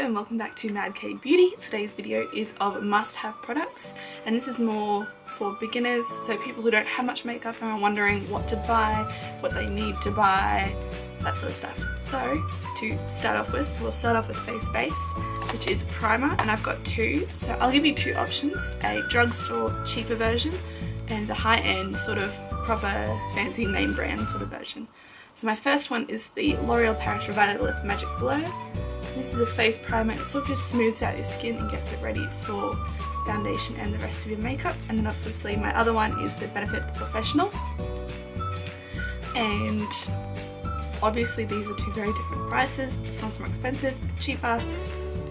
and welcome back to Mad K Beauty. Today's video is of must-have products, and this is more for beginners, so people who don't have much makeup and are wondering what to buy, what they need to buy, that sort of stuff. So to start off with, we'll start off with face base, which is primer, and I've got two, so I'll give you two options, a drugstore cheaper version and the high-end sort of proper fancy name brand sort of version. So my first one is the L'Oreal Paris Revitalift Magic Blur. This is a face primer. It sort of just smooths out your skin and gets it ready for foundation and the rest of your makeup. And then obviously my other one is the Benefit POREfessional. And obviously these are two very different prices. This one's more expensive, cheaper.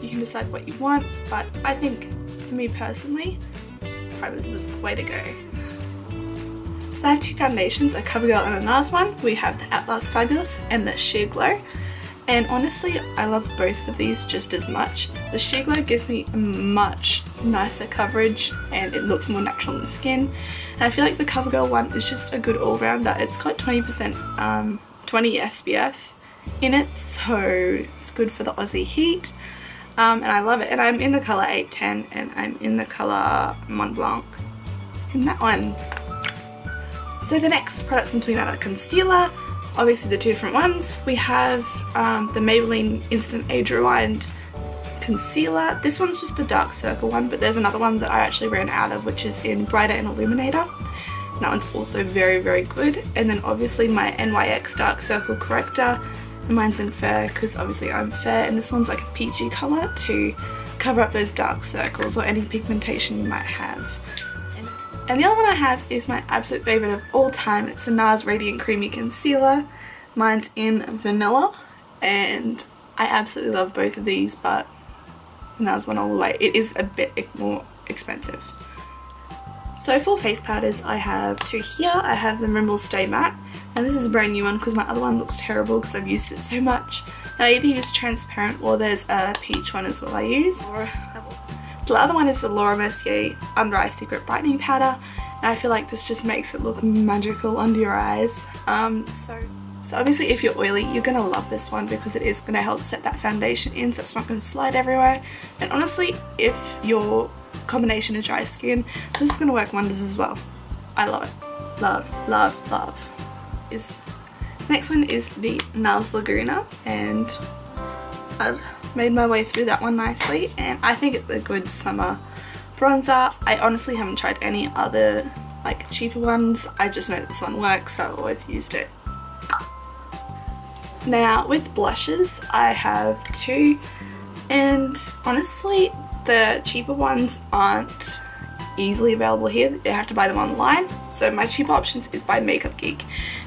You can decide what you want, but I think for me personally, primer is the way to go. So I have two foundations, a Covergirl and a Nars one. We have the Outlast Fabulous and the Sheer Glow. And honestly, I love both of these just as much. The Sheer Glow gives me a much nicer coverage and it looks more natural on the skin. And I feel like the Covergirl one is just a good all-rounder. It's got 20 SPF in it, so it's good for the Aussie heat. And I love it. And I'm in the colour 810 and I'm in the colour Mont Blanc in that one. So the next products I'm talking about are concealer. Obviously the two different ones. We have the Maybelline Instant Age Rewind Concealer. This one's just a dark circle one, but there's another one that I actually ran out of, which is in Brighter and Illuminator. And that one's also very, very good. And then obviously my NYX Dark Circle Corrector. And mine's in fair because obviously I'm fair, and this one's like a peachy colour to cover up those dark circles or any pigmentation you might have. And the other one I have is my absolute favourite of all time. It's a Nars Radiant Creamy Concealer. Mine's in Vanilla, and I absolutely love both of these, but the Nars one all the way. It is a bit more expensive. So for face powders, I have two here. I have the Rimmel Stay Matte, and this is a brand new one because my other one looks terrible because I've used it so much. And I either use transparent or there's a peach one as well I use. The other one is the Mercier Under Eye Secret Brightening Powder, and I feel like this just makes it look magical under your eyes. So obviously if you're oily, you're going to love this one because it is going to help set that foundation in so it's not going to slide everywhere. And honestly, if your combination is dry skin, this is going to work wonders as well. I love it. Love, love, love. The next one is the Nars Laguna, and I've made my way through that one nicely, and I think it's a good summer bronzer. I honestly haven't tried any other like cheaper ones. I just know that this one works, so I've always used it. Now with blushes, I have two, and honestly the cheaper ones aren't easily available here. You have to buy them online. So my cheaper options is by Makeup Geek,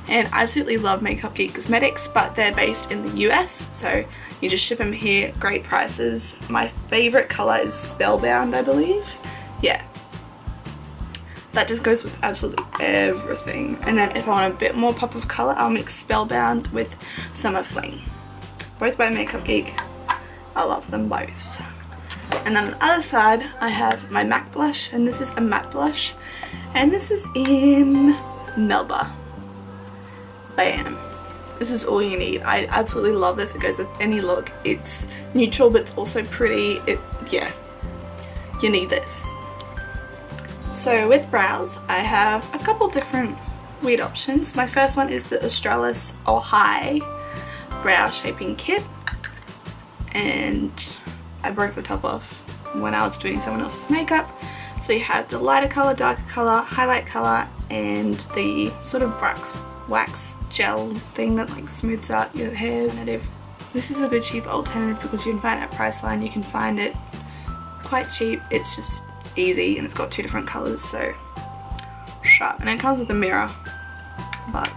and I absolutely love Makeup Geek cosmetics, but they're based in the US, so you just ship them here. Great prices. My favorite color is Spellbound, I believe. Yeah, that just goes with absolutely everything. And then if I want a bit more pop of color, I'll mix Spellbound with Summer Fling, both by Makeup Geek. I love them both. And then on the other side, I have my MAC blush, and this is a matte blush, and this is in Melba. Bam. This is all you need. I absolutely love this. It goes with any look. It's neutral, but it's also pretty. Yeah, you need this. So with brows, I have a couple different weird options. My first one is the Australis High Brow Shaping Kit, and I broke the top off when I was doing someone else's makeup. So you have the lighter color, darker color, highlight color, and the sort of wax gel thing that like smooths out your hairs. This is a good cheap alternative because you can find it at Priceline. You can find it quite cheap. It's just easy, and it's got two different colors, so sharp. And it comes with a mirror, but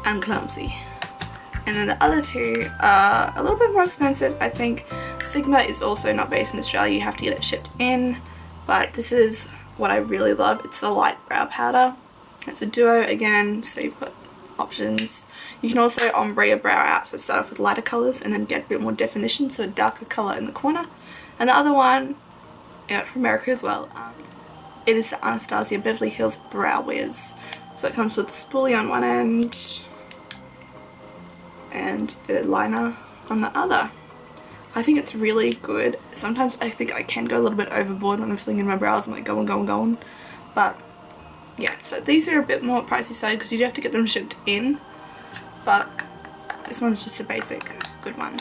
I'm clumsy. And then the other two are a little bit more expensive. I think Sigma is also not based in Australia. You have to get it shipped in, but this is what I really love. It's a light brow powder. It's a duo again, so you've got options. You can also ombre your brow out, so start off with lighter colours and then get a bit more definition, so a darker colour in the corner. And the other one, I got from America as well, it is the Anastasia Beverly Hills Brow Wiz. So it comes with the spoolie on one end and the liner on the other. I think it's really good. Sometimes I think I can go a little bit overboard when I'm flinging my brows. I'm like going. But yeah, so these are a bit more pricey side because you do have to get them shipped in. But this one's just a basic good one.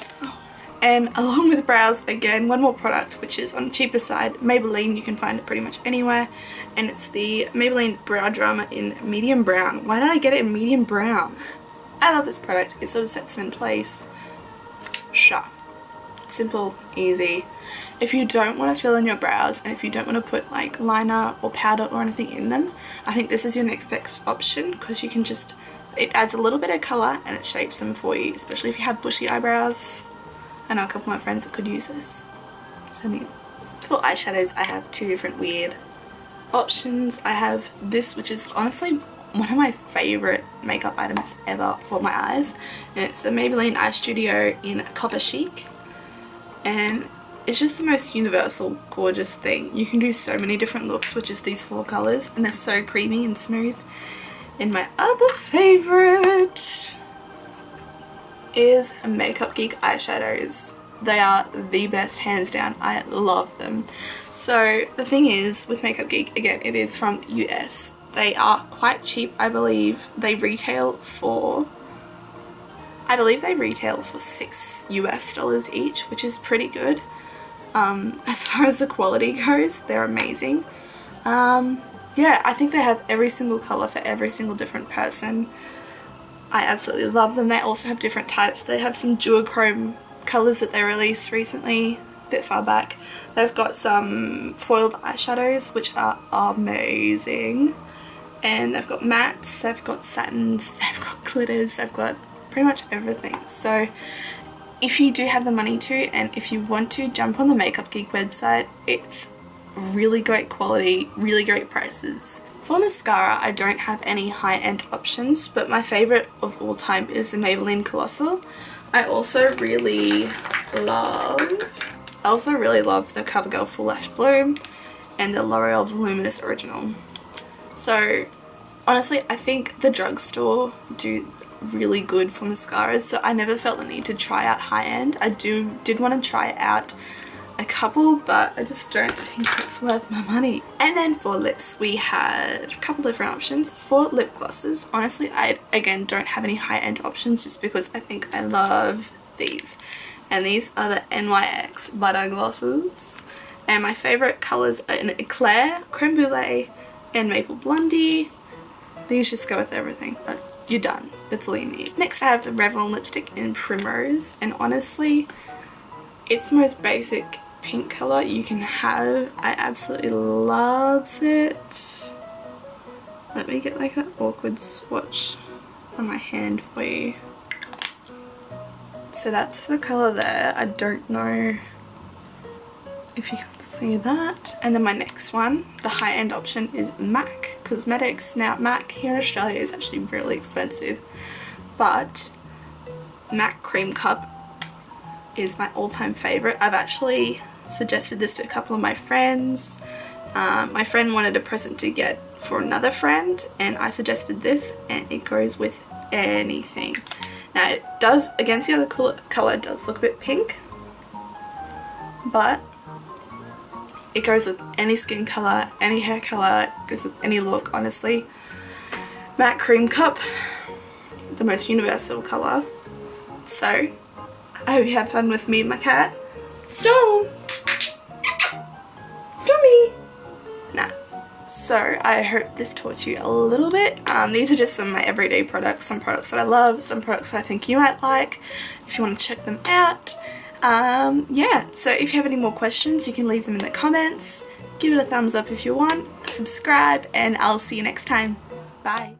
And along with brows, again, one more product which is on the cheaper side. Maybelline, you can find it pretty much anywhere. And it's the Maybelline Brow Drama in medium brown. Why did I get it in medium brown? I love this product. It sort of sets them in place. Sure. Simple, easy. If you don't want to fill in your brows and if you don't want to put like liner or powder or anything in them, I think this is your next best option because you can just, it adds a little bit of colour and it shapes them for you, especially if you have bushy eyebrows. I know a couple of my friends that could use this. So neat. For eyeshadows, I have two different weird options. I have this, which is honestly one of my favourite makeup items ever for my eyes. And it's the Maybelline Eye Studio in Copper Chic. And it's just the most universal, gorgeous thing. You can do so many different looks with just these 4 colours. And they're so creamy and smooth. And my other favourite is Makeup Geek eyeshadows. They are the best, hands down. I love them. So the thing is with Makeup Geek, again, it is from US. They are quite cheap, I believe. They retail for, I believe they retail for $6 US each, which is pretty good. As far as the quality goes, they're amazing. Yeah, I think they have every single colour for every single different person. I absolutely love them. They also have different types. They have some duochrome colours that they released recently, a bit far back. They've got some foiled eyeshadows, which are amazing. And they've got mattes, they've got satins, they've got glitters, they've got pretty much everything. So if you do have the money to, and if you want to, jump on the Makeup Geek website. It's really great quality, really great prices. For mascara, I don't have any high-end options, but my favourite of all time is the Maybelline Colossal. I also really love the Covergirl Full Lash Bloom and the L'Oreal Voluminous Original. So honestly, I think the drugstore do really good for mascaras, so I never felt the need to try out high-end. I did want to try out a couple, but I just don't think it's worth my money. And then for lips, we have a couple different options. For lip glosses, honestly, I again don't have any high-end options just because I think I love these. And these are the NYX Butter Glosses. And my favourite colours are in Eclair, Creme Brulee, and Maple Blondie. These just go with everything. You're done. That's all you need. Next I have the Revlon lipstick in Primrose, and honestly, it's the most basic pink colour you can have. I absolutely loves it. Let me get like an awkward swatch on my hand for you. So that's the colour there. I don't know if you can see that. And then my next one, the high-end option, is MAC Cosmetics. Now MAC here in Australia is actually really expensive, but MAC Cream Cup is my all-time favourite. I've actually suggested this to a couple of my friends. My friend wanted a present to get for another friend, and I suggested this, and it goes with anything. Now it does, against the other colour, it does look a bit pink, but it goes with any skin colour, any hair colour, it goes with any look, honestly. Matte Cream Cup, the most universal colour. So I hope you have fun with me and my cat. Stormy! Nah. So I hope this taught you a little bit. These are just some of my everyday products, some products that I love, some products that I think you might like, if you want to check them out. Yeah, so if you have any more questions, you can leave them in the comments. Give it a thumbs up if you want, subscribe, and I'll see you next time. Bye.